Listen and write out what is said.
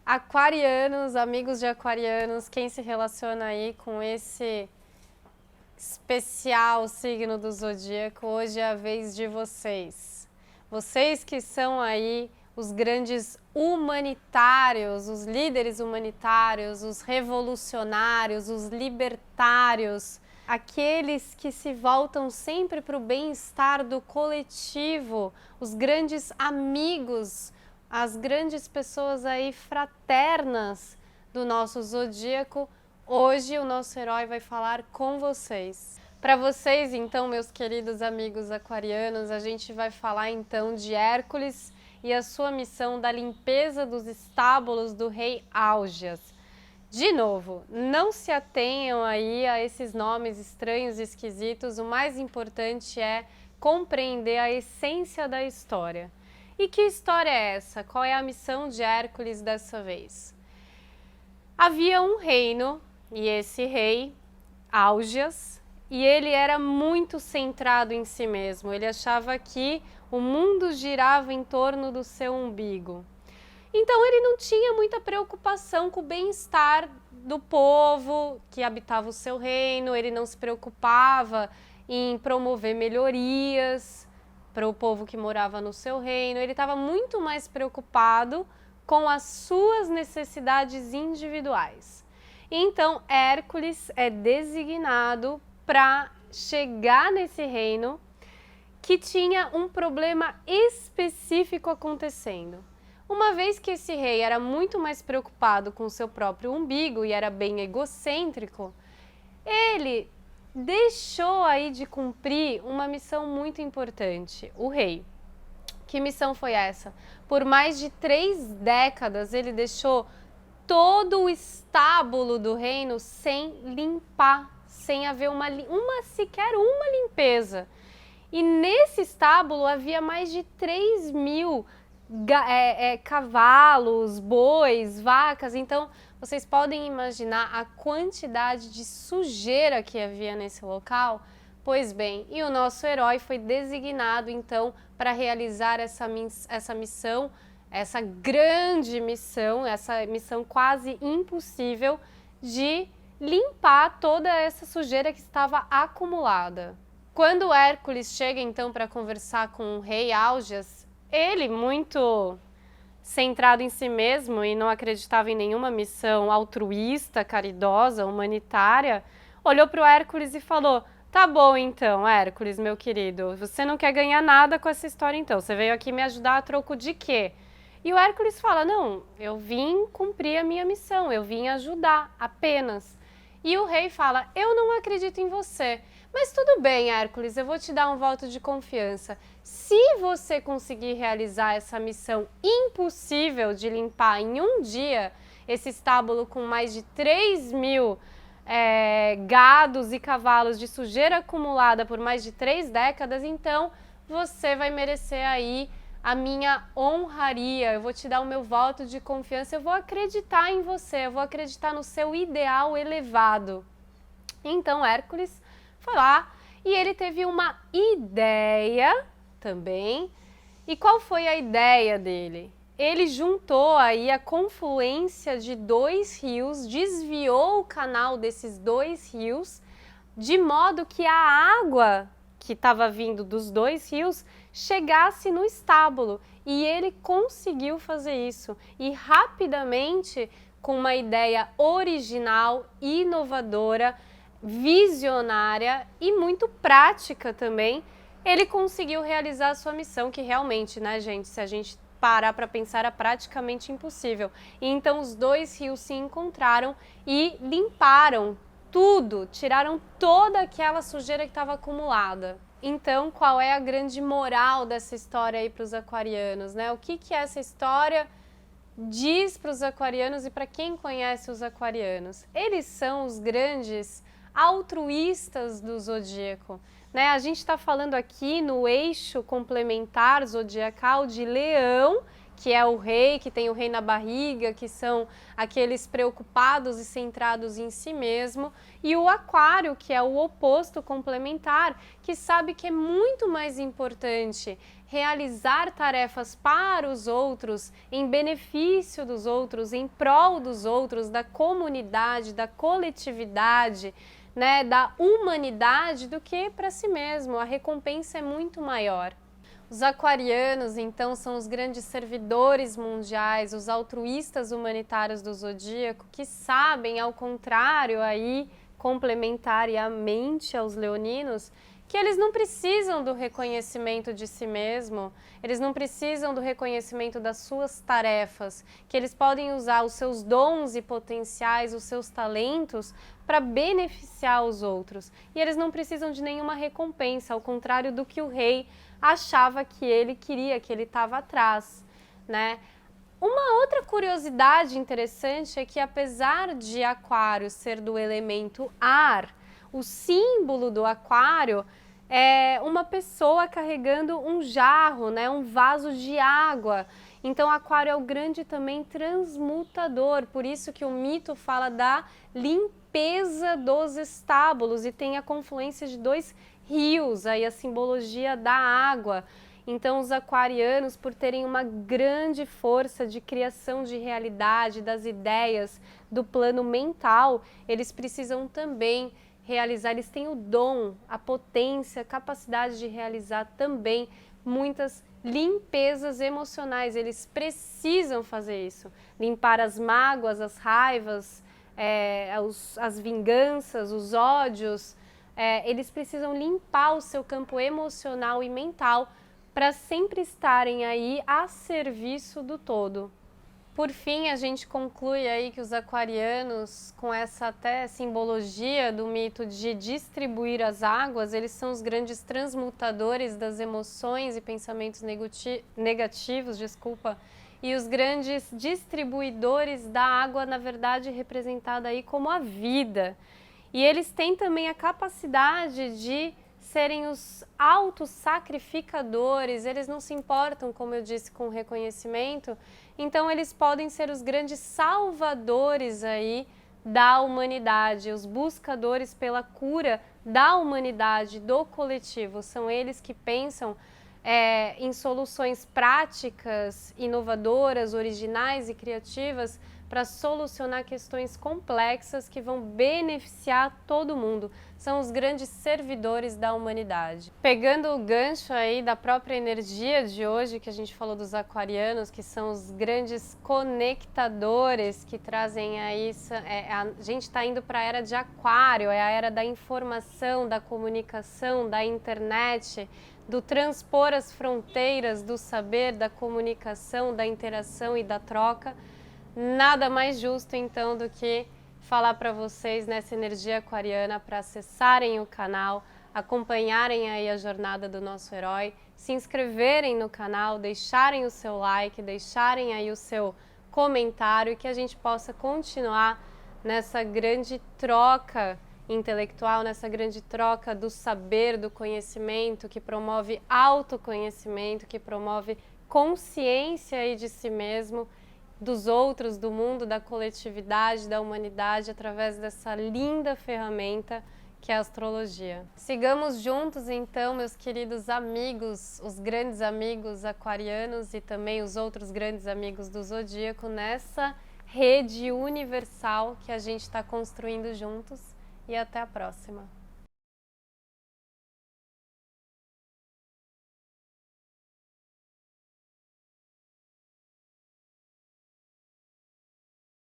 Aquarianos, amigos de aquarianos, quem se relaciona aí com esse especial signo do zodíaco, hoje é a vez de vocês. Vocês que são aí os grandes humanitários, os líderes humanitários, os revolucionários, os libertários, aqueles que se voltam sempre para o bem-estar do coletivo, os grandes amigos, as grandes pessoas aí fraternas do nosso zodíaco. Hoje o nosso herói vai falar com vocês. Para vocês, então, meus queridos amigos aquarianos, a gente vai falar então de Hércules e a sua missão da limpeza dos estábulos do rei Álgias. De novo, não se atenham aí a esses nomes estranhos e esquisitos, o mais importante é compreender a essência da história. E que história é essa? Qual é a missão de Hércules dessa vez? Havia um reino, e esse rei, Álgias, e ele era muito centrado em si mesmo. Ele achava que o mundo girava em torno do seu umbigo. Então ele não tinha muita preocupação com o bem-estar do povo que habitava o seu reino, ele não se preocupava em promover melhorias para o povo que morava no seu reino, ele estava muito mais preocupado com as suas necessidades individuais. Então Hércules é designado para chegar nesse reino que tinha um problema específico acontecendo. Uma vez que esse rei era muito mais preocupado com o seu próprio umbigo e era bem egocêntrico, ele deixou aí de cumprir uma missão muito importante, o rei. Que missão foi essa? Por mais de 3 décadas ele deixou todo o estábulo do reino sem limpar, sem haver sequer uma limpeza. E nesse estábulo havia mais de 3.000 cavalos, bois, vacas. Então vocês podem imaginar a quantidade de sujeira que havia nesse local. Pois bem, e o nosso herói foi designado então para realizar essa missão, essa grande missão, essa missão quase impossível de limpar toda essa sujeira que estava acumulada. Quando Hércules chega então para conversar com o rei Álgias, ele, muito centrado em si mesmo e não acreditava em nenhuma missão altruísta, caridosa, humanitária, olhou para o Hércules e falou: "Tá bom então, Hércules, meu querido, você não quer ganhar nada com essa história então, você veio aqui me ajudar a troco de quê?" E o Hércules fala: "Não, eu vim cumprir a minha missão, eu vim ajudar apenas." E o rei fala: "Eu não acredito em você. Mas tudo bem, Hércules, eu vou te dar um voto de confiança. Se você conseguir realizar essa missão impossível de limpar em um dia esse estábulo com mais de 3.000 gados e cavalos de sujeira acumulada por mais de 3 décadas, então você vai merecer aí a minha honraria, eu vou te dar o meu voto de confiança, eu vou acreditar em você, eu vou acreditar no seu ideal elevado." Então Hércules foi lá e ele teve uma ideia também. E qual foi a ideia dele? Ele juntou aí a confluência de 2 rios, desviou o canal desses 2 rios, de modo que a água que estava vindo dos 2 rios chegasse no estábulo. E ele conseguiu fazer isso. E rapidamente, com uma ideia original, inovadora, visionária e muito prática também, ele conseguiu realizar a sua missão, que realmente, né, gente, se a gente parar para pensar, era praticamente impossível. E então os 2 rios se encontraram e limparam tudo, tiraram toda aquela sujeira que estava acumulada. Então, qual é a grande moral dessa história aí para os aquarianos, né? O que essa história diz para os aquarianos e para quem conhece os aquarianos? Eles são os grandes altruístas do zodíaco, né? A gente está falando aqui no eixo complementar zodiacal de Leão, que é o rei, que tem o rei na barriga, que são aqueles preocupados e centrados em si mesmo, e o aquário, que é o oposto complementar, que sabe que é muito mais importante realizar tarefas para os outros, em benefício dos outros, em prol dos outros, da comunidade, da coletividade, né, da humanidade, do que para si mesmo. A recompensa é muito maior. Os aquarianos, então, são os grandes servidores mundiais, os altruístas humanitários do zodíaco, que sabem, ao contrário, aí, complementariamente aos leoninos, que eles não precisam do reconhecimento de si mesmo, eles não precisam do reconhecimento das suas tarefas, que eles podem usar os seus dons e potenciais, os seus talentos, para beneficiar os outros. E eles não precisam de nenhuma recompensa, ao contrário do que o rei achava que ele queria, que ele estava atrás, né? Uma outra curiosidade interessante é que, apesar de Aquário ser do elemento ar, o símbolo do Aquário é uma pessoa carregando um jarro, né, um vaso de água. Então, Aquário é o grande também transmutador, por isso que o mito fala da limpeza dos estábulos e tem a confluência de dois rios, aí a simbologia da água. Então, os aquarianos, por terem uma grande força de criação de realidade, das ideias, do plano mental, eles precisam também realizar, eles têm o dom, a potência, a capacidade de realizar também muitas limpezas emocionais. Eles precisam fazer isso, limpar as mágoas, as raivas, as vinganças, os ódios. Eles precisam limpar o seu campo emocional e mental para sempre estarem aí a serviço do todo. Por fim, a gente conclui aí que os aquarianos, com essa até simbologia do mito de distribuir as águas, eles são os grandes transmutadores das emoções e pensamentos negativos, e os grandes distribuidores da água, na verdade, representada aí como a vida. E eles têm também a capacidade de serem os autossacrificadores, eles não se importam, como eu disse, com o reconhecimento, então eles podem ser os grandes salvadores aí da humanidade, os buscadores pela cura da humanidade, do coletivo. São eles que pensam em soluções práticas, inovadoras, originais e criativas para solucionar questões complexas que vão beneficiar todo mundo. São os grandes servidores da humanidade. Pegando o gancho aí da própria energia de hoje, que a gente falou dos aquarianos, que são os grandes conectadores que trazem aí, a gente está indo para a era de Aquário, é a era da informação, da comunicação, da internet, do transpor as fronteiras do saber, da comunicação, da interação e da troca. Nada mais justo, então, do que falar para vocês nessa energia aquariana para acessarem o canal, acompanharem aí a jornada do nosso herói, se inscreverem no canal, deixarem o seu like, deixarem aí o seu comentário e que a gente possa continuar nessa grande troca intelectual, nessa grande troca do saber, do conhecimento, que promove autoconhecimento, que promove consciência aí de si mesmo, dos outros, do mundo, da coletividade, da humanidade, através dessa linda ferramenta que é a astrologia. Sigamos juntos então, meus queridos amigos, os grandes amigos aquarianos e também os outros grandes amigos do zodíaco, nessa rede universal que a gente está construindo juntos, e até a próxima.